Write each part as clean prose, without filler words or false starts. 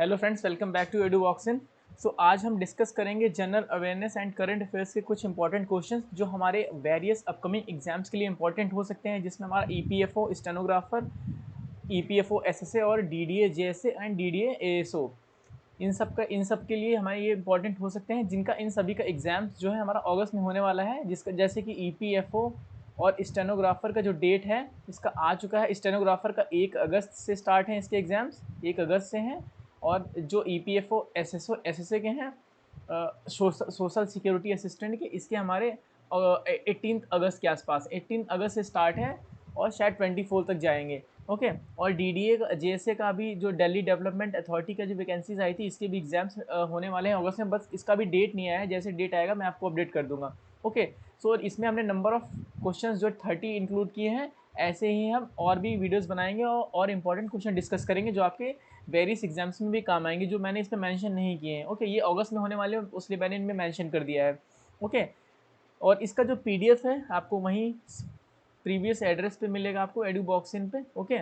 Hello friends, welcome back to Eduvoxin. So आज हम discuss करेंगे general awareness and current affairs के कुछ इंपॉर्टेंट क्वेश्चंस जो हमारे वेरियस अपकमिंग एग्जाम्स के लिए इंपॉर्टेंट हो सकते हैं, जिसमें हमारा ईपीएफओ स्टेनोग्राफर, ईपीएफओ एसएसए और DDA JSA and DDA ASO, इन सब के लिए हमारे ये इंपॉर्टेंट हो सकते हैं, जिनका इन सभी का एग्जाम्स जो है हमारा अगस्त में होने वाला है। जिसका जैसे कि ईपीएफओ और स्टेनोग्राफर का जो डेट है इसका आ चुका है। स्टेनोग्राफर का 1 अगस्त से स्टार्ट है, इसके एग्ज़ाम्स 1 अगस्त से हैं। और जो ईपीएफओ एसएसए के हैं, सोशल सिक्योरिटी असिस्टेंट के, इसके हमारे 18 अगस्त के आसपास, 18 अगस्त से स्टार्ट है और शायद 24 तक जाएंगे। ओके। और डीडीए का जेएसए का भी, जो दिल्ली डेवलपमेंट अथॉरिटी का जो वैकेंसीज आई थी, इसके भी एग्जाम्स होने वाले हैं अगस्त में। बस इसका भी डेट नहीं आया है, जैसे डेट आएगा मैं आपको अपडेट कर दूंगा। ओके। सो इसमें हमने नंबर ऑफ क्वेश्चंस जो 30 इंक्लूड किए हैं। ऐसे ही हम और भी वीडियोस बनाएंगे और इंपॉर्टेंट क्वेश्चन डिस्कस करेंगे जो आपके वेरियस एग्जाम्स में भी काम आएंगे, जो मैंने इसमें मेंशन नहीं किए हैं। ओके। ये अगस्त में होने वाले हैं, उसलिए मैंने इनमें मेंशन कर दिया है। ओके। और इसका जो पीडीएफ है आपको वहीं प्रीवियस एड्रेस पे मिलेगा, आपको एडुबॉक्सिन पे। ओके।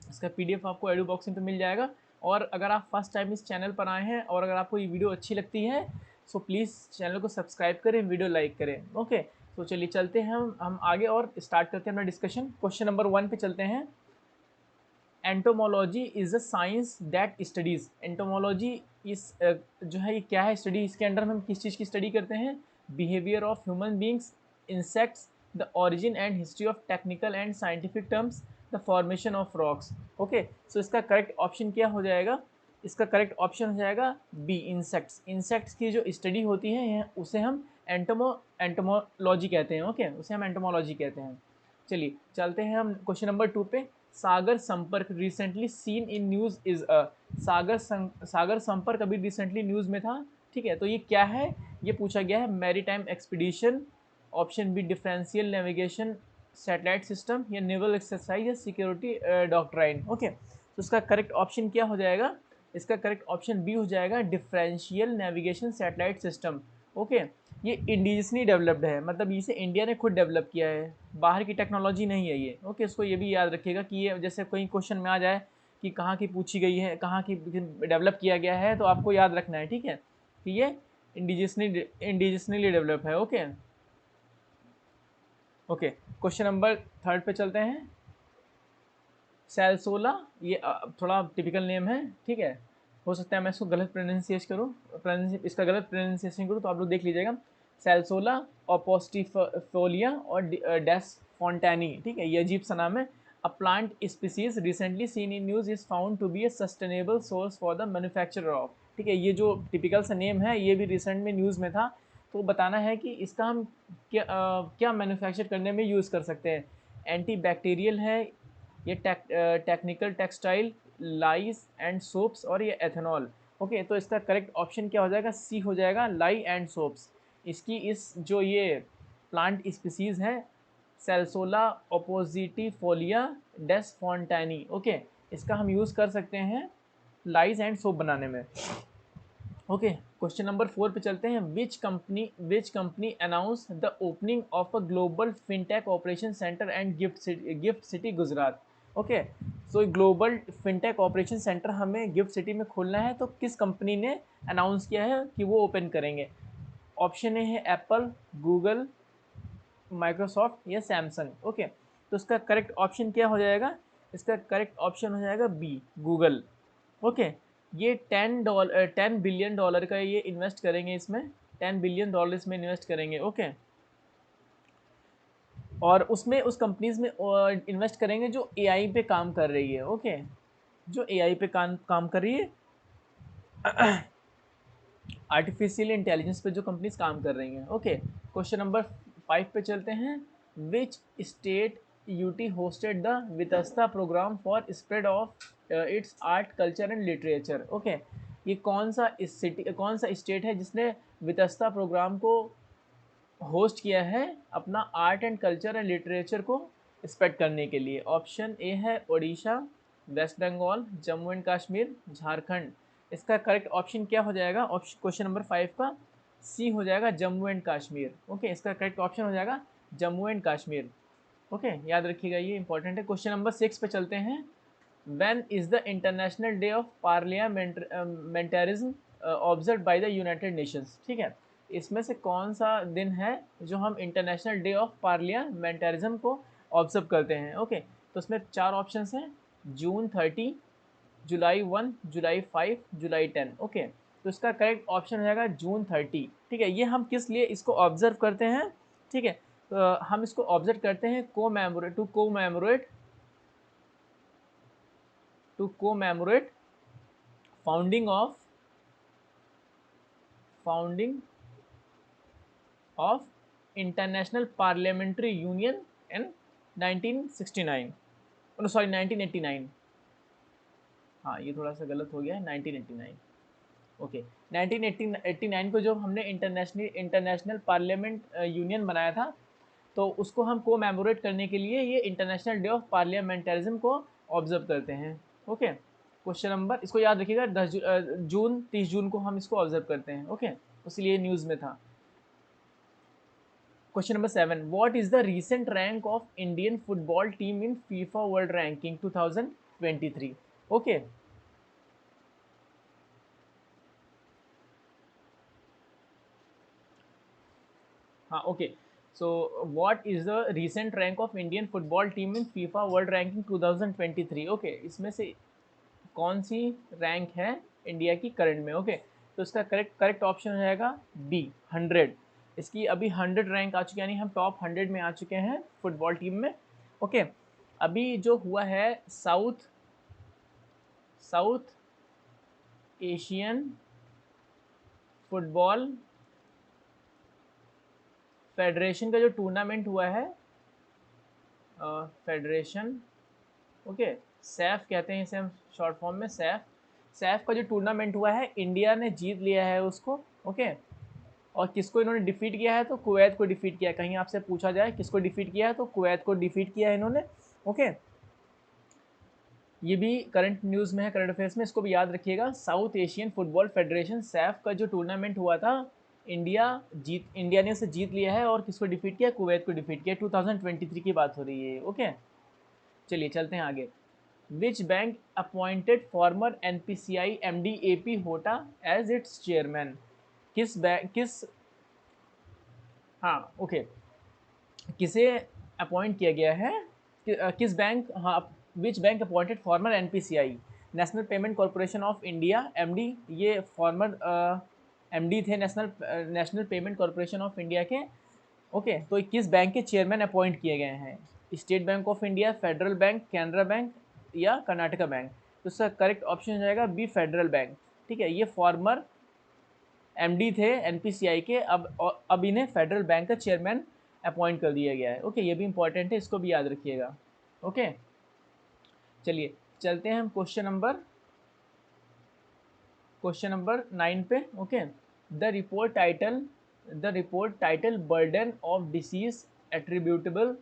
इसका पीडीएफ आपको एडुबॉक्सिन पे मिल जाएगा। और अगर आप फर्स्ट टाइम इस चैनल पर आए हैं और अगर आपको ये वीडियो अच्छी लगती है, सो प्लीज़ चैनल को सब्सक्राइब करें, वीडियो लाइक करें। ओके। तो चलिए चलते हैं हम आगे और स्टार्ट करते हैं अपना डिस्कशन। क्वेश्चन नंबर 1 पे चलते हैं। Entomology is a science that studies. Entomology इस जो है ये क्या है स्टडी, इसके अंडर में हम किस चीज़ की स्टडी करते हैं? Behaviour of human beings, insects, the origin and history of technical and scientific terms, the formation of rocks. Okay. So इसका करेक्ट ऑप्शन क्या हो जाएगा? इसका करेक्ट ऑप्शन हो जाएगा बी, इंसेक्ट्स। इंसेक्ट्स की जो स्टडी होती है उसे हम एंटोमोलॉजी कहते हैं। ओके। उसे हम एंटोमोलॉजी कहते हैं। चलिए चलते हैं हम क्वेश्चन नंबर 2 पे। Sagar Sampark recently seen in news is a. Sagar Sampark अभी रिसेंटली न्यूज़ में था। ठीक है, तो ये क्या है? ये पूछा गया है maritime expedition, option B differential navigation satellite system, या नेवल एक्सरसाइज, या सिक्योरिटी डॉक्ट्राइन। ओके। तो इसका करेक्ट ऑप्शन क्या हो जाएगा? इसका करेक्ट ऑप्शन बी हो जाएगा differential navigation satellite system. Okay. ये इंडिजियसली डेवलप्ड है, मतलब इसे इंडिया ने खुद डेवलप किया है, बाहर की टेक्नोलॉजी नहीं है ये। ओके। इसको ये भी याद रखिएगा कि ये जैसे कोई क्वेश्चन में आ जाए कि कहाँ की पूछी गई है, कहाँ की डेवलप किया गया है, तो आपको याद रखना है। ठीक है कि ये इंडिजियसली डेवलप है। ओके। ओके। क्वेश्चन नंबर 3 पे चलते हैं। सैलसोला, ये थोड़ा टिपिकल नेम है। ठीक है, हो सकता है मैं इसको गलत इसका गलत प्रोनाउंसिएशन करूँ, तो आप लोग देख लीजिएगा। सैलसोला ओपोस्टिफोलिया और डेस फॉन्टैनी। ठीक है, ये अजीब सा नाम है। A plant species recently seen in news is found to be a sustainable source for the manufacture of. ठीक है, ये जो टिपिकल सा नेम है ये भी रिसेंट में न्यूज़ में था। तो बताना है कि इसका हम क्या मैन्युफैक्चर करने में यूज़ कर सकते हैं। एंटी बैक्टीरियल है, ये टेक्निकल टेक्सटाइल, लाइस एंड सोप्स, और ये एथेनॉल। ओके। तो इसका करेक्ट ऑप्शन क्या हो जाएगा? सी हो जाएगा, लाई एंड सोप्स। इसकी इस जो ये प्लांट स्पीसीज है सेल्सोला ओपोजिटिफोलिया डेस फॉन्टैनी। ओके। इसका हम यूज़ कर सकते हैं लाइस एंड सोप बनाने में। ओके। क्वेश्चन नंबर 4 पे चलते हैं। Which company announce the opening of a global fintech operation centre and gift city Gujarat. Okay. So global fintech operation centre हमें गिफ्ट सिटी में खोलना है, तो किस कंपनी ने अनाउंस किया है कि वो ओपन करेंगे? ऑप्शन ए है एप्पल, गूगल, माइक्रोसॉफ्ट, या सैमसंग। ओके। तो इसका करेक्ट ऑप्शन क्या हो जाएगा? इसका करेक्ट ऑप्शन हो जाएगा बी, गूगल। ओके। ये $10 बिलियन का ये इन्वेस्ट करेंगे इसमें, $10 बिलियन इसमें इन्वेस्ट करेंगे। ओके। और उसमें उस कंपनीज में इन्वेस्ट करेंगे जो एआई पे काम कर रही है। ओके। जो एआई पे काम कर रही है, आर्टिफिशियल इंटेलिजेंस पे जो कंपनीज काम कर रही हैं। ओके। क्वेश्चन नंबर 5 पे चलते हैं। Which state UT hosted the Vitasta programme for spread of its art culture and literature. Okay. ये कौन सा स्टेट है जिसने वितस्ता प्रोग्राम को होस्ट किया है अपना art and culture and literature को स्प्रेड करने के लिए? ऑप्शन ए है ओडिशा, वेस्ट बंगाल, जम्मू एंड कश्मीर, झारखंड। इसका करेक्ट ऑप्शन क्या हो जाएगा? ऑप्शन क्वेश्चन नंबर 5 का सी हो जाएगा, जम्मू एंड कश्मीर। ओके। इसका करेक्ट ऑप्शन हो जाएगा जम्मू एंड कश्मीर। ओके, याद रखिएगा, ये इंपॉर्टेंट है। क्वेश्चन नंबर 6 पे चलते हैं। When is the international day of parliamentarism observe by the United Nations. ठीक है, इसमें से कौन सा दिन है जो हम इंटरनेशनल डे ऑफ पार्लियामेंटरिज्म को ऑब्जर्व करते हैं। ओके, तो इसमें 4 ऑप्शंस हैं, जून 30, जुलाई 1, जुलाई 5, जुलाई 10। ओके, तो इसका करेक्ट ऑप्शन हो जाएगा जून 30। ठीक है, ये हम किस लिए इसको ऑब्जर्व करते हैं। ठीक है, तो हम इसको ऑब्जर्व करते हैं to commemorate founding of international parliamentary union in 1969, sorry 1989। हाँ, ये थोड़ा सा गलत हो गया है, 1989। ओके, 1989 को जो हमने इंटरनेशनल पार्लियामेंट यूनियन बनाया था, तो उसको हम कोमैमोरेट करने के लिए ये इंटरनेशनल डे ऑफ पार्लियामेंटरिज्म को ऑब्जर्व करते हैं। ओके, क्वेश्चन नंबर, इसको याद रखिएगा, 30 जून को हम इसको ऑब्जर्व करते हैं। ओके, इसलिए न्यूज़ में था। Question number 7, what is the recent rank of Indian football team in FIFA world ranking 2023। Okay, हाँ, okay, so what is the recent rank of Indian football team in FIFA world ranking 2023। Okay, इसमें से कौन सी rank है India की current में। Okay, तो इसका करेक्ट ऑप्शन हो जाएगा बी, 100। इसकी अभी 100 रैंक आ चुकी है, यानी हम टॉप 100 में आ चुके हैं फुटबॉल टीम में। ओके, अभी जो हुआ है साउथ एशियन फुटबॉल फेडरेशन का जो टूर्नामेंट हुआ है, फेडरेशन, ओके, सैफ कहते हैं इसे हम शॉर्ट फॉर्म में, सैफ का जो टूर्नामेंट हुआ है, इंडिया ने जीत लिया है उसको। ओके, और किसको इन्होंने डिफीट किया है, तो कुवैत को डिफीट किया है। कहीं आपसे पूछा जाए किसको डिफीट किया है, तो कुवैत को डिफीट किया है इन्होंने। ओके, ये भी करंट न्यूज़ में है, करंट अफेयर्स में, इसको भी याद रखिएगा। South Asian football federation Saif का जो टूर्नामेंट हुआ था, इंडिया ने उसे जीत लिया है, और किसको डिफीट किया, कुवैत को डिफीट किया। 2023 की बात हो रही है। ओके, चलिए चलते हैं आगे। Which bank appointed former NPCI MD AP Hota as its chairman. किस, हाँ, ओके, किसे अपॉइंट किया गया है, किस बैंक, हाँ, विच bank appointed former NPCI, national payment corporation of India MD, ये फॉर्मर एमडी थे national payment corporation of India के। ओके, तो किस बैंक के चेयरमैन अपॉइंट किए गए हैं, state bank of India, federal bank, Canara bank या कर्नाटका बैंक। तो इसका करेक्ट ऑप्शन हो जाएगा बी, फेडरल बैंक। ठीक है, ये फॉर्मर एमडी थे एनपीसीआई के, अब इन्हें फेडरल बैंक का चेयरमैन अपॉइंट कर दिया गया है। ओके, ये भी इंपॉर्टेंट है, इसको भी याद रखिएगा। ओके, चलिए चलते हैं हम क्वेश्चन नंबर 9 पे। Okay, the report title burden of disease attributable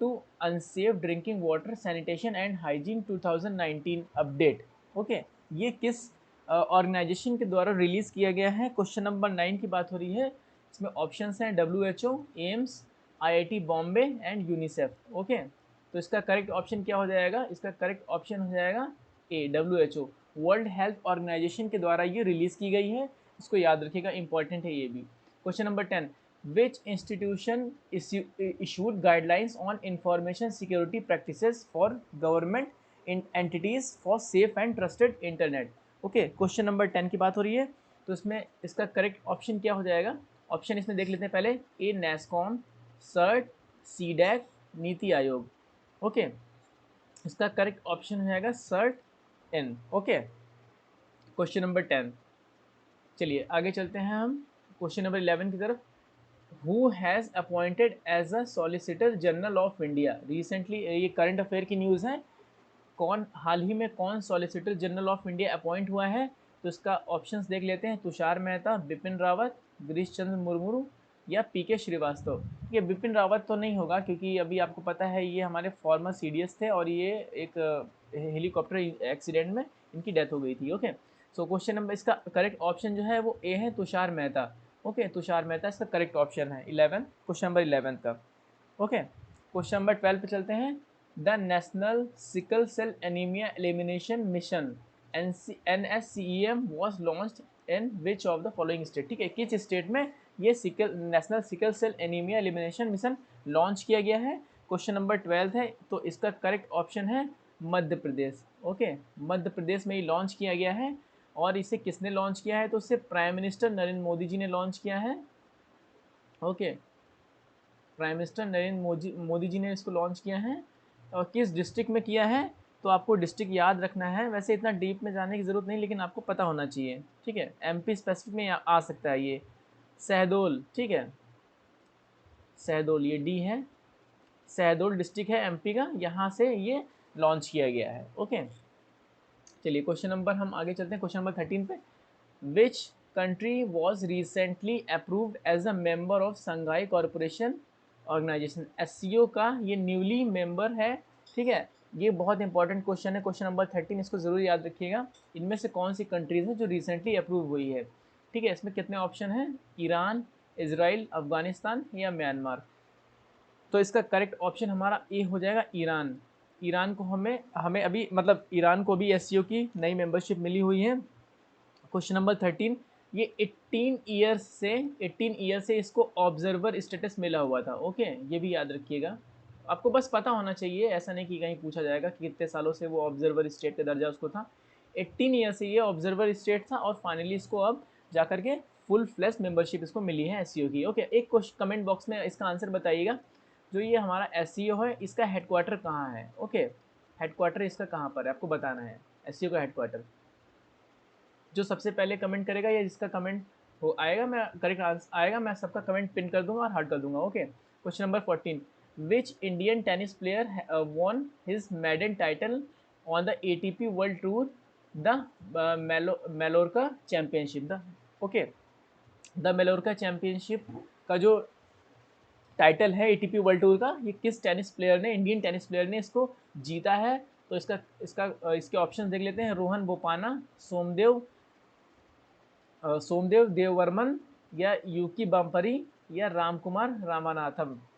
to unsafe drinking water sanitation and hygiene 2019 update. Okay, ये किस ऑर्गेनाइजेशन के द्वारा रिलीज़ किया गया है। क्वेश्चन नंबर 9 की बात हो रही है। इसमें ऑप्शंस हैं WHO, AIIMS, IIT Bombay and UNICEF. Okay, तो इसका करेक्ट ऑप्शन क्या हो जाएगा, इसका करेक्ट ऑप्शन हो जाएगा ए, WHO, वर्ल्ड हेल्थ ऑर्गेनाइजेशन के द्वारा ये रिलीज़ की गई है। इसको याद रखिएगा, इंपॉर्टेंट है ये भी। Question number 10, which institution issued guidelines on information security practices for government entities for safe and trusted internet। Okay, question number 10 की बात हो रही है, तो इसमें इसका करेक्ट ऑप्शन क्या हो जाएगा। ऑप्शन इसमें देख लेते हैं पहले, ए NASSCOM, shirt, CDAC, NITI Aayog. Okay, इसका करेक्ट ऑप्शन हो जाएगा CERT In. Okay, question number 10। चलिए आगे चलते हैं हम क्वेश्चन नंबर 11 की तरफ। Who has appointed as a solicitor general of India recently, ये करंट अफेयर की न्यूज़ है, कौन हाल ही में कौन solicitor general of India appoint हुआ है। तो इसका ऑप्शंस देख लेते हैं, तुषार मेहता, बिपिन रावत, गिरीश चंद्र मुर्मू या पीके श्रीवास्तव। ये बिपिन रावत तो नहीं होगा, क्योंकि अभी आपको पता है ये हमारे फॉर्मर सीडीएस थे, और ये एक हेलीकॉप्टर एक्सीडेंट में इनकी डेथ हो गई थी। ओके, सो क्वेश्चन नंबर, इसका करेक्ट ऑप्शन जो है वो ए है, तुषार मेहता। ओके, तुषार मेहता इसका करेक्ट ऑप्शन है 11, क्वेश्चन नंबर 11 का। ओके, क्वेश्चन नंबर 12 पे चलते हैं। The national sickle cell anaemia elimination mission NSCEM was launched in which of the following state? ठीक है, किस स्टेट में ये national sickle cell anaemia elimination mission launch किया गया है? क्वेश्चन नंबर 12 है, तो इसका करेक्ट ऑप्शन है मध्य प्रदेश। ओके, मध्य प्रदेश में ये लॉन्च किया गया है। और इसे किसने लॉन्च किया है? तो इसे प्राइम मिनिस्टर नरेंद्र मोदी जी ने लॉन्च किया है। Okay, prime minister Narendra Modi ji ने इसको लॉन्च किया है। और किस डिस्ट्रिक्ट में किया है? तो आपको डिस्ट्रिक्ट याद रखना है, वैसे इतना डीप में जाने की ज़रूरत नहीं, लेकिन आपको पता होना चाहिए। ठीक है, MP स्पेसिफिक में आ सकता है ये, शहडोल। ठीक है, शहडोल, ये डी है, शहडोल डिस्ट्रिक्ट है MP का, यहाँ से ये लॉन्च किया गया है। ओके, चलिए क्वेश्चन नंबर हम आगे चलते हैं, क्वेश्चन नंबर 13 पे। Which country was recently approved as a member of Shanghai corporation organisation? SCO का ये न्यूली मेंबर है। ठीक है, ये बहुत इंपॉर्टेंट क्वेश्चन है, क्वेश्चन नंबर 13, इसको जरूर याद रखिएगा। इनमें से कौन सी कंट्रीज है जो रिसेंटली अप्रूव हुई है? ठीक है, इसमें कितने ऑप्शन हैं? ईरान, इजराइल, अफगानिस्तान या म्यांमार? तो इसका करेक्ट ऑप्शन हमारा ए हो जाएगा, ईरान। ईरान को हमें हमें अभी मतलब ईरान को भी SCO की नई मेंबरशिप मिली हुई है। क्वेश्चन नंबर 13, ये 18 ईयर से इसको ऑब्जर्वर स्टेटस मिला हुआ था। ओके, ये भी याद रखिएगा, आपको बस पता होना चाहिए, ऐसा नहीं कि कहीं पूछा जाएगा कि कितने सालों से वो ऑब्जर्वर स्टेट का दर्जा उसको था। 18 ईयर से ये ऑब्जर्वर स्टेट था और फाइनली इसको अब जाकर के फुल फ्लैश मेंबरशिप इसको मिली है SCO की। ओके, एक क्वेश्चन कमेंट बॉक्स में इसका आंसर बताइएगा, जो ये हमारा SCO है इसका हेडक्वार्टर कहाँ है? ओके, हेडक्वार्टर इसका कहाँ पर है आपको बताना है, SCO का हेडक्वार्टर। जो सबसे पहले कमेंट करेगा या जिसका कमेंट हो आएगा, मैं करेक्ट आंसर आएगा, मैं सबका कमेंट पिन कर दूंगा और हार्ड कर दूंगा। Okay, question number 14, which Indian tennis player won his maiden title on the ATP world tour the Mallorca championship? The okay, the Mallorca championship का जो टाइटल है ATP वर्ल्ड टूर का, ये किस टेनिस प्लेयर ने, Indian tennis player ने इसको जीता है? तो इसका इसका इसके ऑप्शन देख लेते हैं। रोहन बोपाना, सोमदेव देववर्मन, या यूकी बम्परी, या रामकुमार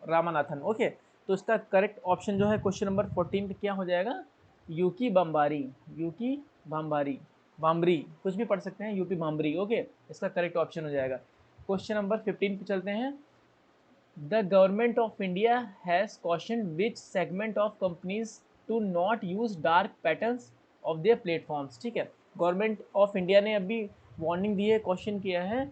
रामानाथन। ओके, तो इसका करेक्ट ऑप्शन जो है क्वेश्चन नंबर 14 पे क्या हो जाएगा? यूकी बम्बारी, यूकी भाम्बारी, भाम्बरी, कुछ भी पढ़ सकते हैं, यूपी भाम्बरी। ओके, इसका करेक्ट ऑप्शन हो जाएगा। क्वेश्चन नंबर 15 पे चलते हैं। The government of India has cautioned which segment of companies to not use dark patterns of their platforms? ठीक है, गवर्नमेंट ऑफ इंडिया ने अभी वार्निंग दी है, क्वेश्चन किया है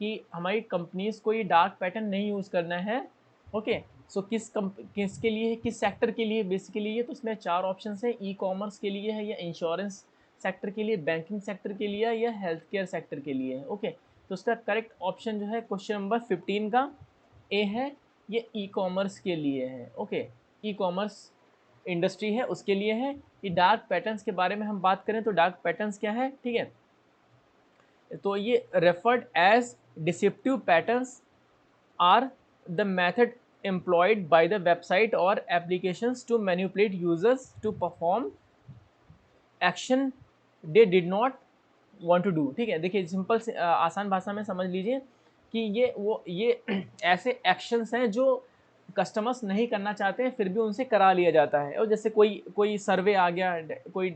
कि हमारी कंपनीज को ये डार्क पैटर्न नहीं यूज़ करना है। ओके, सो किसके लिए, किस सेक्टर के लिए बेसिकली ये? तो इसमें 4 ऑप्शन है, E-कॉमर्स के लिए है, या इंश्योरेंस सेक्टर के लिए, बैंकिंग सेक्टर के लिए, या हेल्थ केयर सेक्टर के लिए है। ओके, तो इसका करेक्ट ऑप्शन जो है क्वेश्चन नंबर 15 का ए है, ये E-कॉमर्स के लिए है। ओके, E-कॉमर्स इंडस्ट्री है उसके लिए है। ये डार्क पैटर्न्स के बारे में हम बात करें तो डार्क पैटर्न्स क्या है? ठीक है, तो ये referred as deceptive patterns are the method employed by the website or applications to manipulate users to perform action they did not want to do। ठीक है, देखिए सिंपल से आसान भाषा में समझ लीजिए कि ये ऐसे एक्शंस हैं जो कस्टमर्स नहीं करना चाहते हैं, फिर भी उनसे करा लिया जाता है। और जैसे कोई सर्वे आ गया, कोई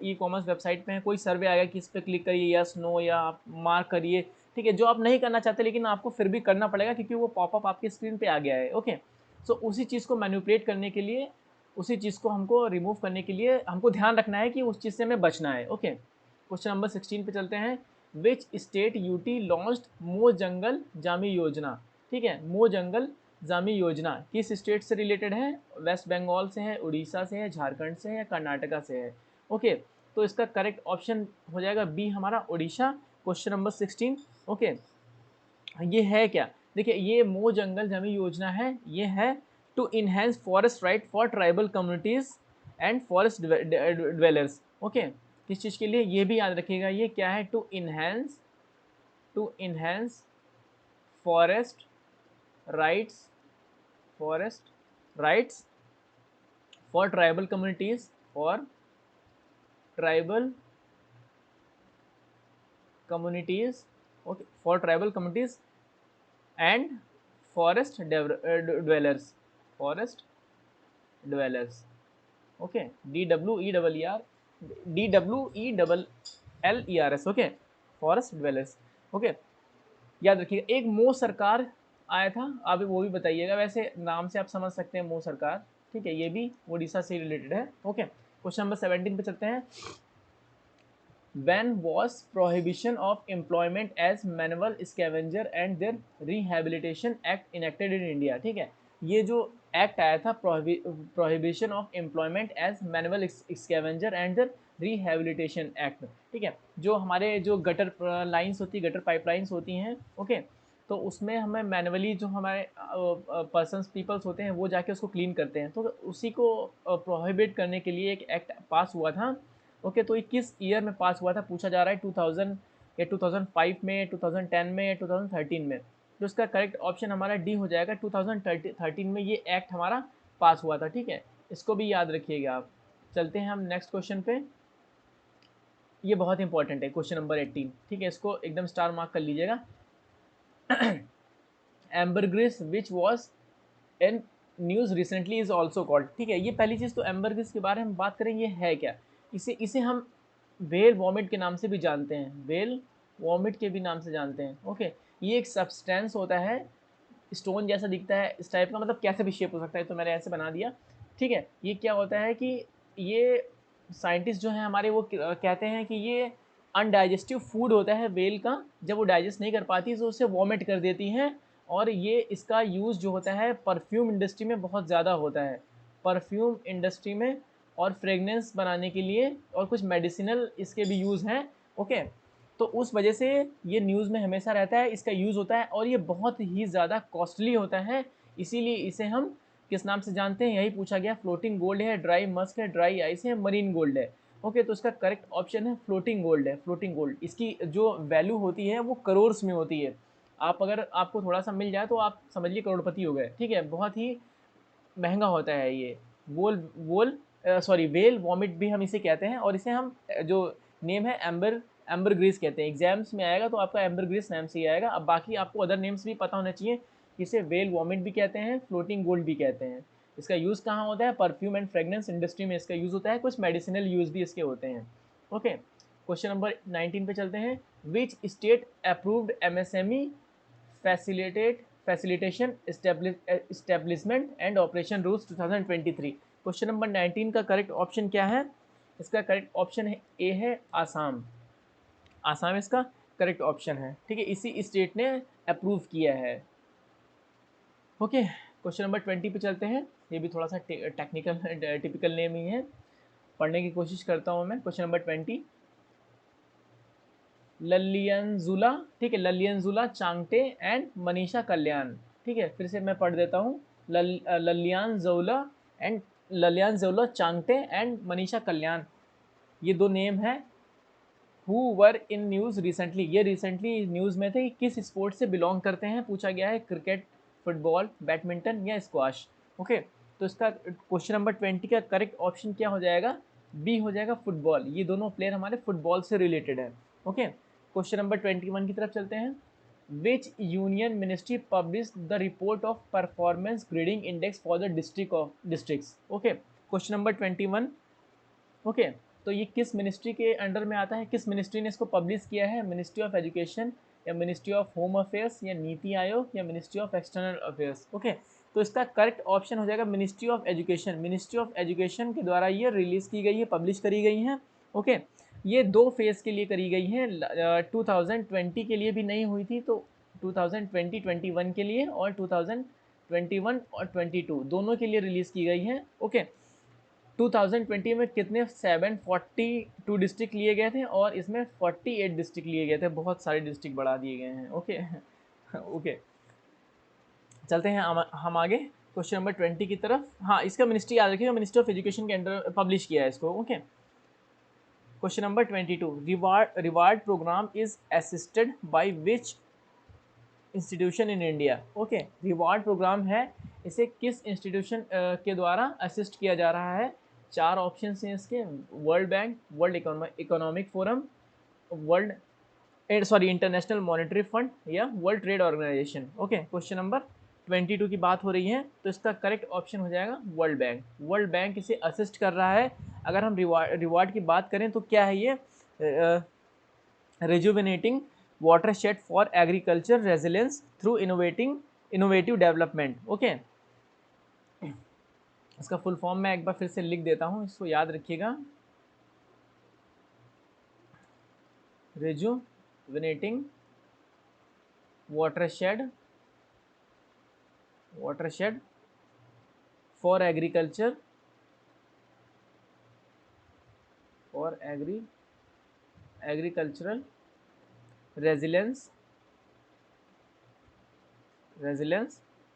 E-कॉमर्स वेबसाइट पे है, कोई सर्वे आ गया कि इस पर क्लिक करिए, यस नो, या आप मार्क करिए। ठीक है, जो आप नहीं करना चाहते लेकिन आपको फिर भी करना पड़ेगा क्योंकि वो पॉपअप आपकी स्क्रीन पे आ गया है। ओके, सो उसी चीज़ को मैनिपुलेट करने के लिए, उसी चीज़ को हमको रिमूव करने के लिए हमको ध्यान रखना है कि उस चीज़ से हमें बचना है। ओके, क्वेश्चन नंबर 16 पे चलते हैं। विच स्टेट यूटी लॉन्च्ड मो जंगल जामी योजना? ठीक है, मो जंगल जामी योजना किस स्टेट से रिलेटेड है? वेस्ट बंगाल से है, उड़ीसा से है, झारखंड से है, या कर्नाटका से है? ओके, तो इसका करेक्ट ऑप्शन हो जाएगा बी हमारा, उड़ीसा। Question number 16। ओके, ये है क्या? देखिए, ये मो जंगल जमी योजना है, ये है to enhance forest right for tribal communities and forest dwellers. Okay, किस चीज़ के लिए? ये भी याद रखिएगा, ये क्या है? To enhance forest rights, forest rights for tribal communities, for tribal communities, okay, for tribal communities and forest dwellers, forest dwellers. Okay, DWELLERS, okay, forest dwellers. Okay, याद रखिएगा। एक मो सरकार आया था, आप वो भी बताइएगा। वैसे नाम से आप समझ सकते हैं मो सरकार, ठीक है, ये भी उड़ीसा से रिलेटेड है। ओके, क्वेश्चन नंबर 17 पे चलते हैं। When was Prohibition of Employment as Manual Scavenger and their Rehabilitation Act enacted in India? ठीक है, ये जो एक्ट आया था prohibition of employment as manual scavenger and the rehabilitation act, ठीक है, जो हमारे जो गटर लाइंस होती है, गटर पाइपलाइंस होती हैं, ओके, तो उसमें हमें मैनुअली जो हमारे पर्सनस पीपल्स होते हैं वो जाके उसको क्लीन करते हैं, तो उसी को प्रोहिबिट करने के लिए एक एक्ट पास हुआ था। ओके, तो ये किस ईयर में पास हुआ था पूछा जा रहा है, 2000 या 2005 में, 2010 में या 2013 में। तो इसका करेक्ट ऑप्शन हमारा डी हो जाएगा, 2013 में ये एक्ट हमारा पास हुआ था, ठीक है, इसको भी याद रखिएगा आप। चलते हैं हम नेक्स्ट क्वेश्चन पे। ये बहुत इंपॉर्टेंट है, क्वेश्चन नंबर 18, ठीक है, इसको एकदम स्टार मार्क कर लीजिएगा। Ambergris which was in news recently is also called, ठीक है, ये पहली चीज़ तो एम्बरग्रिस के बारे में बात करें, ये है क्या। इसे हम वेल वॉमिट के नाम से भी जानते हैं, वेल वॉमिट के भी नाम से जानते हैं। ओके, ये एक सब्सटेंस होता है, स्टोन जैसा दिखता है, इस टाइप का, मतलब कैसे भी शेप हो सकता है, तो मैंने ऐसे बना दिया, ठीक है। ये क्या होता है कि ये साइंटिस्ट जो हैं हमारे वो कहते हैं कि ये अनडाइजेस्टिव फूड होता है वेल का, जब वो डाइजेस्ट नहीं कर पाती तो उसे वॉमिट कर देती हैं। और ये इसका यूज़ जो होता है परफ्यूम इंडस्ट्री में बहुत ज़्यादा होता है, परफ्यूम इंडस्ट्री में, और फ्रेगनेंस बनाने के लिए, और कुछ मेडिसिनल इसके भी यूज़ हैं। ओके, तो उस वजह से ये न्यूज़ में हमेशा रहता है, इसका यूज़ होता है, और ये बहुत ही ज़्यादा कॉस्टली होता है, इसीलिए इसे हम किस नाम से जानते हैं, यही पूछा गया। फ्लोटिंग गोल्ड है, ड्राई मस्क है, ड्राई आइस है, मरीन गोल्ड है। ओके, तो इसका करेक्ट ऑप्शन है फ्लोटिंग गोल्ड है, फ्लोटिंग गोल्ड। इसकी जो वैल्यू होती है वो करोर्स में होती है। आप अगर आपको थोड़ा सा मिल जाए तो आप समझिए करोड़पति हो गए, ठीक है, बहुत ही महंगा होता है ये। वोल सॉरी वेल वॉमिट भी हम इसे कहते हैं, और इसे हम जो नेम है एम्बर ग्रीस कहते हैं। एग्जाम्स में आएगा तो आपका एम्बर ग्रीस नाम से ही आएगा। अब बाकी आपको अदर नेम्स भी पता होना चाहिए, इसे वेल वॉमिट भी कहते हैं, फ्लोटिंग गोल्ड भी कहते हैं। इसका यूज़ कहाँ होता है, परफ्यूम एंड फ्रेगनेंस इंडस्ट्री में इसका यूज़ होता है, कुछ मेडिसिनल यूज़ भी इसके होते हैं। ओके, क्वेश्चन नंबर 19 पे चलते हैं। Which state approved MSME facilitation establishment and operation rules 2023। Question number 19 का करेक्ट ऑप्शन क्या है, इसका करेक्ट ऑप्शन है ए है आसाम। आसाम इसका करेक्ट ऑप्शन है, ठीक है, इसी स्टेट ने अप्रूव किया है। ओके, क्वेश्चन नंबर 20 पे चलते हैं। ये भी थोड़ा सा टेक्निकल टिपिकल नेम ही है, पढ़ने की कोशिश करता हूँ मैं। क्वेश्चन नंबर 20, ललियंजुला, ठीक है, ललियंजुला चांगटे एंड मनीषा कल्याण, ठीक है, फिर से मैं पढ़ देता हूँ। ललियानजौला चांगटे एंड मनीषा कल्याण, ये दो नेम हैं। Who were in news recently, ये रिसेंटली न्यूज़ में थे, किस स्पोर्ट से बिलोंग करते हैं पूछा गया है, क्रिकेट, फुटबॉल, बैडमिंटन या स्क्वाश। ओके, तो इसका क्वेश्चन नंबर 20 का करेक्ट ऑप्शन क्या हो जाएगा, बी हो जाएगा फुटबॉल। ये दोनों प्लेयर हमारे फुटबॉल से रिलेटेड है। ओके, क्वेश्चन नंबर 21 की तरफ चलते हैं। विच union ministry publish the report of performance grading index for the districts. Okay, question number 21। Okay, तो ये किस मिनिस्ट्री के अंडर में आता है, किस मिनिस्ट्री ने इसको पब्लिश किया है, मिनिस्ट्री ऑफ एजुकेशन या मिनिस्ट्री ऑफ होम अफेयर्स या नीति आयोग या ministry of external affairs. Okay, तो इसका करेक्ट ऑप्शन हो जाएगा ministry of education. Ministry of education के द्वारा ये रिलीज़ की गई है, पब्लिश करी गई हैं। ओके, ये दो फेज़ के लिए करी गई हैं, 2020 के लिए भी नहीं हुई थी, तो 2020-21 के लिए, और 2021 और 22 दोनों के लिए रिलीज़ की गई हैं। ओके, 2020 में कितने 742 डिस्ट्रिक्ट लिए गए थे, और इसमें 48 डिस्ट्रिक्ट लिए गए थे, बहुत सारे डिस्ट्रिक्ट बढ़ा दिए गए हैं। ओके ओके, चलते हैं हम आगे क्वेश्चन नंबर 20 की तरफ। हाँ, इसका मिनिस्ट्री याद रखिएगा, मिनिस्ट्री ऑफ एजुकेशन के अंडर पब्लिश किया है इसको। Okay, question number 22, reward programme is assisted by which institution in India. Okay, reward programme है, इसे किस इंस्टीट्यूशन के द्वारा असिस्ट किया जा रहा है। चार ऑप्शन हैं इसके, world bank, world economic forum, international monetary fund या world trade organization. Okay, question number 22 की बात हो रही है, तो इसका करेक्ट ऑप्शन हो जाएगा वर्ल्ड बैंक। वर्ल्ड बैंक इसे असिस्ट कर रहा है। अगर हम रिवार्ड की बात करें तो क्या है ये, rejuvenating watershed for agriculture resilience through innovative development। Okay, इसका फुल फॉर्म मैं एक बार फिर से लिख देता हूं, इसको याद रखिएगा। rejuvenating watershed for agriculture agricultural resilience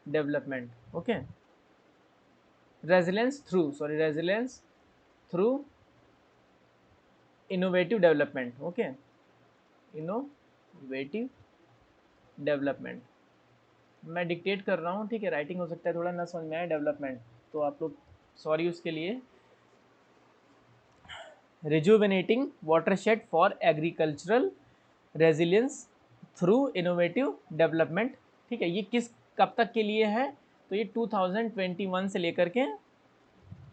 development। Okay, resilience through innovative development। Okay, innovative development. मैं डिक्टेट कर रहा हूँ, ठीक है, राइटिंग हो सकता है थोड़ा ना समझ में आए, डेवलपमेंट, तो आप लोग सॉरी उसके लिए। Rejuvenating watershed for agricultural resilience through innovative development. ठीक है, ये किस कब तक के लिए है, तो ये 2021 से लेकर के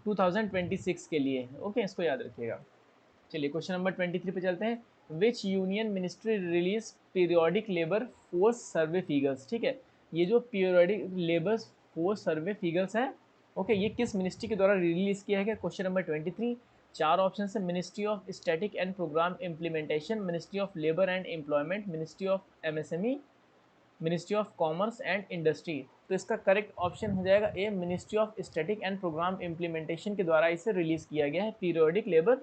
2026 के लिए है। ओके, इसको याद रखिएगा। चलिए क्वेश्चन नंबर 23 पे चलते हैं। विच union ministry release periodic labour force survey figures. ठीक है, ये जो periodic labour force survey figures है, ओके, ये किस मिनिस्ट्री के द्वारा रिलीज किया गया। क्वेश्चन नंबर 23, चार ऑप्शन है। Ministry of static and programme implementation, ministry of labour and employment, ministry of MSME, ministry of commerce and industry. तो इसका करेक्ट ऑप्शन हो जाएगा A, ministry of static and programme implementation के द्वारा इसे release किया गया है, periodic labour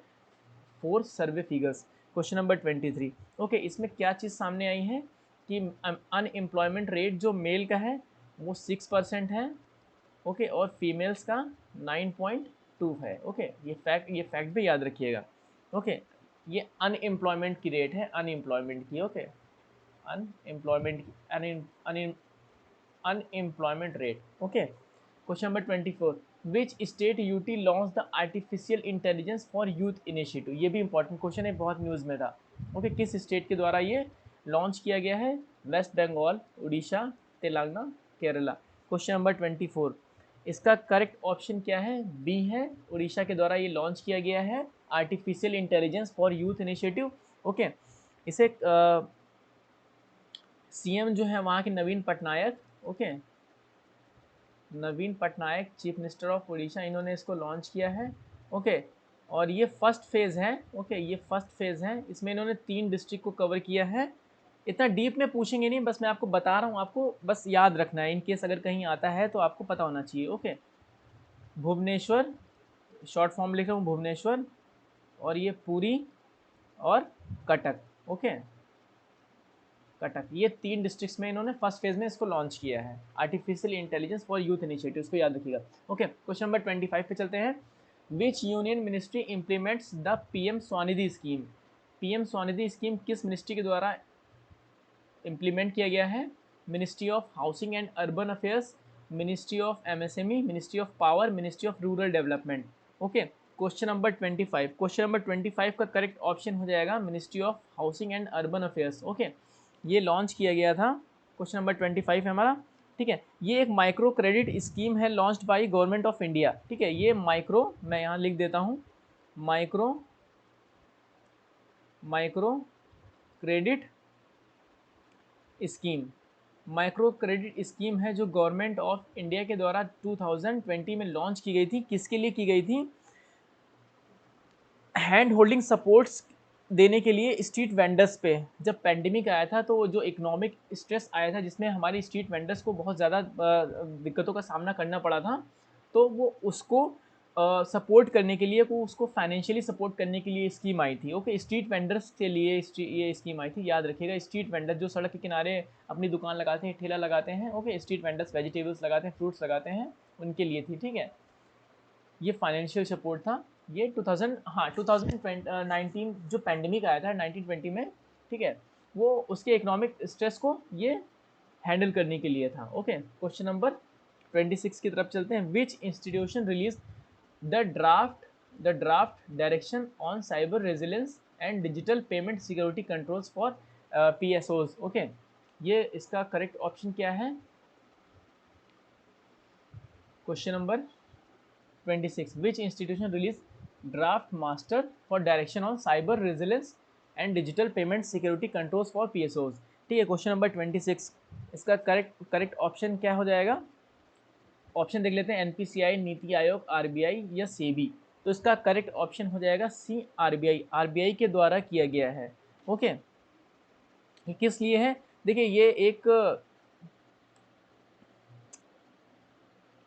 force survey figures. Question number 23, okay, इसमें क्या चीज़ सामने आई है कि अनएम्प्लॉयमेंट रेट जो मेल का है वो 6% है, ओके, और फीमेल्स का 9.2 है। ओके, ये फैक्ट भी याद रखिएगा। ओके, ये अनएम्प्लॉयमेंट की रेट है, अनएम्प्लॉयमेंट की। Okay, unemployment unemployment rate. Okay, question number 24, which state UT launch the artificial intelligence for youth initiative. ये भी इंपॉर्टेंट क्वेश्चन है, बहुत न्यूज़ में था। ओके, किस स्टेट के द्वारा ये लॉन्च किया गया है। वेस्ट बंगाल, उड़ीसा, तेलंगाना, केरला। क्वेश्चन नंबर 24, इसका करेक्ट ऑप्शन क्या है, बी है, उड़ीसा के द्वारा ये लॉन्च किया गया है artificial intelligence for youth initiative. Okay, इसे सीएम जो है वहाँ के Naveen Patnaik, okay, Naveen Patnaik chief minister of Orissa, इन्होंने इसको लॉन्च किया है। ओके, और ये फर्स्ट फेज़ है। ओके, ये फर्स्ट फेज़ है, इसमें इन्होंने 3 डिस्ट्रिक्ट को कवर किया है। इतना डीप में पूछेंगे नहीं, बस मैं आपको बता रहा हूँ, आपको बस याद रखना है, इन केस अगर कहीं आता है तो आपको पता होना चाहिए। ओके, भुवनेश्वर, शॉर्ट फॉर्म लिख रहा हूँ भुवनेश्वर, और ये पुरी और कटक। ओके, कटक, ये 3 डिस्ट्रिक्ट्स में इन्होंने फर्स्ट फेज में इसको लॉन्च किया है, artificial intelligence for youth initiative, इसको याद रखिएगा। ओके, क्वेश्चन नंबर 25 पे चलते हैं। विच union ministry implements the PM Svanidhi scheme. PM Svanidhi scheme किस मिनिस्ट्री के द्वारा इम्प्लीमेंट किया गया है। Ministry of housing and urban affairs, ministry of MSME, ministry of power, ministry of rural development. Okay, question number 25, question number 25 का correct option हो जाएगा ministry of housing and urban affairs. Okay, ये launch किया गया था, question number 25 है हमारा। ठीक है, ये एक माइक्रो क्रेडिट स्कीम है launched by government of India. ठीक है, ये माइक्रो, मैं यहाँ लिख देता हूँ, micro credit scheme, micro credit scheme है जो गवर्नमेंट ऑफ इंडिया के द्वारा 2020 में लॉन्च की गई थी। किसके लिए की गई थी, हैंड होल्डिंग सपोर्ट्स देने के लिए स्ट्रीट वेंडर्स पे। जब पेंडेमिक आया था तो जो इकोनॉमिक स्ट्रेस आया था जिसमें हमारी स्ट्रीट वेंडर्स को बहुत ज़्यादा दिक्कतों का सामना करना पड़ा था, तो वो उसको सपोर्ट करने के लिए, वो उसको फाइनेंशियली सपोर्ट करने के लिए स्कीम आई थी। ओके, स्ट्रीट वेंडर्स के लिए ये स्कीम आई थी, याद रखिएगा। स्ट्रीट वेंडर जो सड़क के किनारे अपनी दुकान लगाते हैं, ठेला लगाते हैं, ओके, स्ट्रीट वेंडर्स वेजिटेबल्स लगाते हैं, फ्रूट्स लगाते हैं, उनके लिए थी। ठीक है, ये फाइनेंशियल सपोर्ट था। ये 2019 जो पैंडेमिक आया था 1920 में, ठीक है, वो उसके इकोनॉमिक स्ट्रेस को ये हैंडल करने के लिए था। ओके, क्वेश्चन नंबर 26 की तरफ चलते हैं। विच institution release the draft direction on cyber resilience and digital payment security controls for PSOs। Okay, ये इसका करेक्ट ऑप्शन क्या है, question number 26, which institution release draft master for direction on cyber resilience and digital payment security controls for PSOs। ठीक है, question number 26, इसका correct option क्या हो जाएगा? ऑप्शन देख लेते हैं, NPCI, नीति आयोग, RBI या SEBI। तो इसका करेक्ट ऑप्शन हो जाएगा C, RBI। RBI के द्वारा किया गया है। ओके, ये किस लिए है? देखिए ये एक,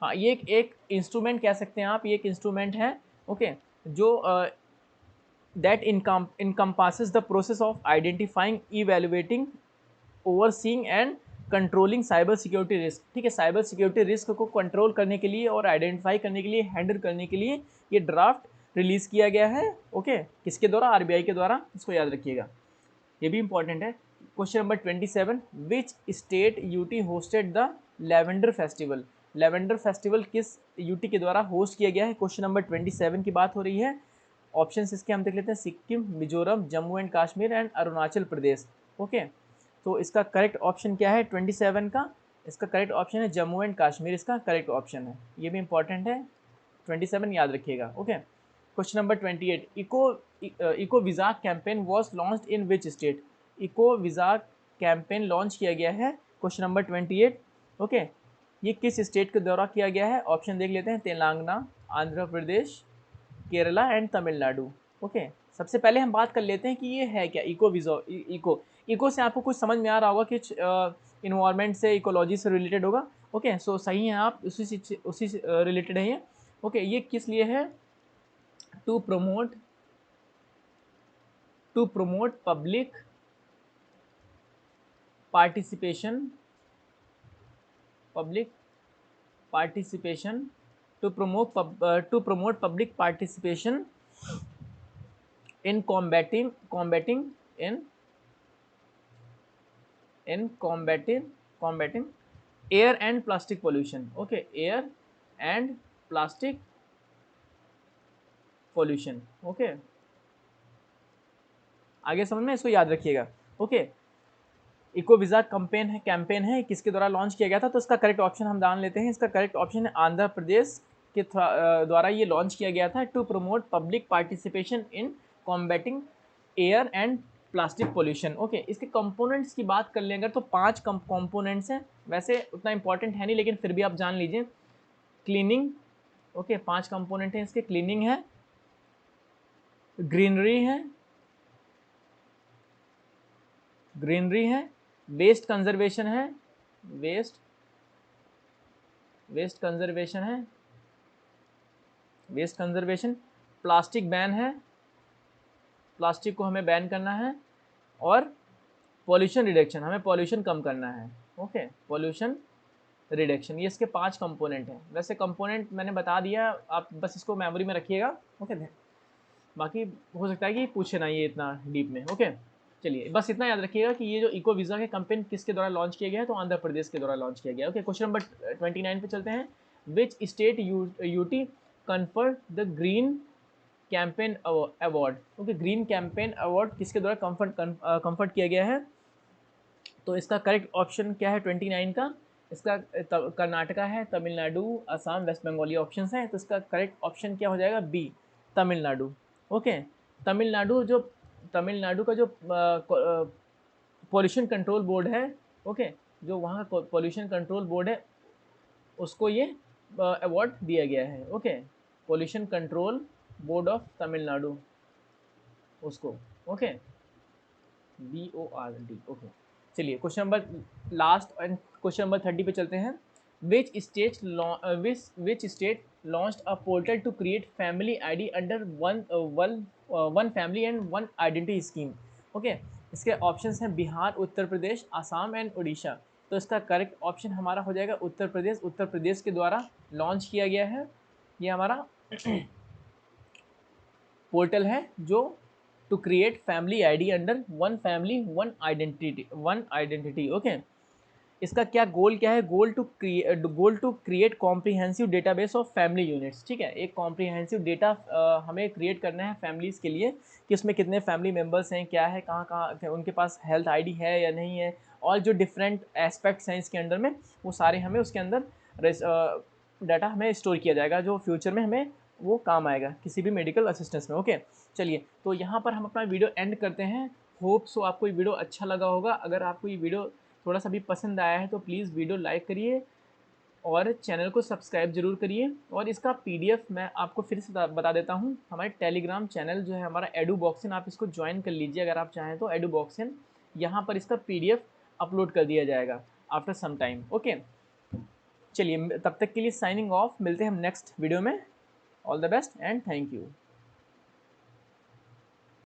हाँ ये एक इंस्ट्रूमेंट कह सकते हैं आप, ये एक इंस्ट्रूमेंट है। ओके, जो that encompasses the process of identifying, evaluating, overseeing and controlling cyber security risk. ठीक है, साइबर सिक्योरिटी रिस्क को कंट्रोल करने के लिए और आइडेंटिफाई करने के लिए, हैंडल करने के लिए ये ड्राफ्ट रिलीज किया गया है। ओके, किसके द्वारा? RBI के द्वारा, इसको याद रखिएगा, ये भी इंपॉर्टेंट है। Question number 27, which state UT hosted the lavender festival? Lavender festival किस UT के द्वारा होस्ट किया गया है? क्वेश्चन नंबर 27 की बात हो रही है। ऑप्शन इसके हम देख लेते हैं, Sikkim, Mizoram, Jammu and Kashmir and Arunachal Pradesh. Okay, तो इसका करेक्ट ऑप्शन क्या है 27 का? इसका करेक्ट ऑप्शन है जम्मू एंड कश्मीर, इसका करेक्ट ऑप्शन है। ये भी इंपॉर्टेंट है, 27 याद रखिएगा। Okay, question number 28, eco visa campaign was launched in which state? Eco visa campaign launch किया गया है, क्वेश्चन नंबर 28। ओके, ये किस स्टेट के द्वारा किया गया है? ऑप्शन देख लेते हैं, तेलंगाना, आंध्र प्रदेश, केरला एंड तमिलनाडु। ओके, सबसे पहले हम बात कर लेते हैं कि ये है क्या इको वीज़ा। इको से आपको कुछ समझ में आ रहा होगा कि इन्वायरमेंट से, इकोलॉजी से रिलेटेड होगा। ओके, सो सही है, आप उसी से रिलेटेड है ये। ओके, ये किस लिए है? To promote public participation, to promote public participation in combating air and plastic pollution. Okay, air and plastic pollution. Okay, आगे समझ में, इसको याद रखिएगा। ओके, इको वीज़ा कैंपेन है, किसके द्वारा लॉन्च किया गया था? तो इसका करेक्ट ऑप्शन हम जान लेते हैं। इसका करेक्ट ऑप्शन है आंध्र प्रदेश के द्वारा ये लॉन्च किया गया था, to promote public participation in combating air and plastic pollution. Okay, इसके कंपोनेंट्स की बात कर लें अगर, तो 5 कंपोनेंट्स हैं। वैसे उतना इंपॉर्टेंट है नहीं, लेकिन फिर भी आप जान लीजिए। क्लीनिंग, ओके, 5 कंपोनेंट हैं इसके। क्लीनिंग है, ग्रीनरी है, वेस्ट कंजर्वेशन है, वेस्ट कंजर्वेशन, प्लास्टिक बैन है, प्लास्टिक को हमें बैन करना है, और पॉल्यूशन रिडक्शन, हमें पॉल्यूशन कम करना है। ओके, पॉल्यूशन रिडक्शन, ये इसके 5 कंपोनेंट हैं। वैसे कंपोनेंट मैंने बता दिया, आप बस इसको मेमोरी में रखिएगा। ओके, बाकी हो सकता है कि पूछे ना ये इतना डीप में। ओके, चलिए बस इतना याद रखिएगा कि ये जो इको वीज़ा के कैंपेन किसके द्वारा लॉन्च किया गया है? तो आंध्र प्रदेश के द्वारा लॉन्च किया गया। ओके, क्वेश्चन नंबर 29 पे चलते हैं। Which state UT conferred the green campaign award? Okay, green campaign award किसके द्वारा कंफर्ट किया गया है? तो इसका करेक्ट ऑप्शन क्या है 29 का? इसका कर्नाटका है, तमिलनाडु, असम, वेस्ट बंगाल, ये ऑप्शन हैं। तो इसका करेक्ट ऑप्शन क्या हो जाएगा? B, तमिलनाडु। ओके, तमिलनाडु का जो पॉल्यूशन कंट्रोल बोर्ड है, ओके, जो वहाँ का पॉल्यूशन कंट्रोल बोर्ड है, उसको ये अवार्ड दिया गया है। Okay, pollution control board of Tamil Nadu, उसको। Okay, BORD। ओके, चलिए question number last and question number 30 पे चलते हैं। Which state launched a portal to create family ID under one family and one identity scheme? Okay, इसके options हैं Bihar, Uttar Pradesh, Assam and Orissa. तो इसका correct option हमारा हो जाएगा उत्तर प्रदेश। उत्तर प्रदेश के द्वारा लॉन्च किया गया है ये हमारा पोर्टल है, जो to create family ID under one family one identity. Okay, इसका क्या गोल क्या है? Goal to create comprehensive database of family units. ठीक है, एक कॉम्प्रिहेंसिव डेटा हमें क्रिएट करना है फैमिलीज़ के लिए, कि उसमें कितने फैमिली मेम्बर्स हैं, क्या है, कहाँ उनके पास हेल्थ ID है या नहीं है, और जो डिफरेंट एस्पेक्ट्स हैं इसके अंदर में, वो सारे हमें उसके अंदर डाटा हमें स्टोर किया जाएगा जो फ्यूचर में हमें वो काम आएगा किसी भी मेडिकल असिस्टेंस में। ओके, चलिए तो यहाँ पर हम अपना वीडियो एंड करते हैं। होप सो आपको ये वीडियो अच्छा लगा होगा। अगर आपको ये वीडियो थोड़ा सा भी पसंद आया है तो प्लीज़ वीडियो लाइक करिए और चैनल को सब्सक्राइब जरूर करिए। और इसका पीडीएफ मैं आपको फिर से बता देता हूँ, हमारे टेलीग्राम चैनल जो है हमारा एडुबॉक्सिन, आप इसको ज्वाइन कर लीजिए अगर आप चाहें तो। एडुबॉक्सिन, यहाँ पर इसका पीडीएफ अपलोड कर दिया जाएगा आफ्टर सम टाइम। ओके, चलिए तब तक के लिए साइनिंग ऑफ, मिलते हैं हम नेक्स्ट वीडियो में। All the best and thank you.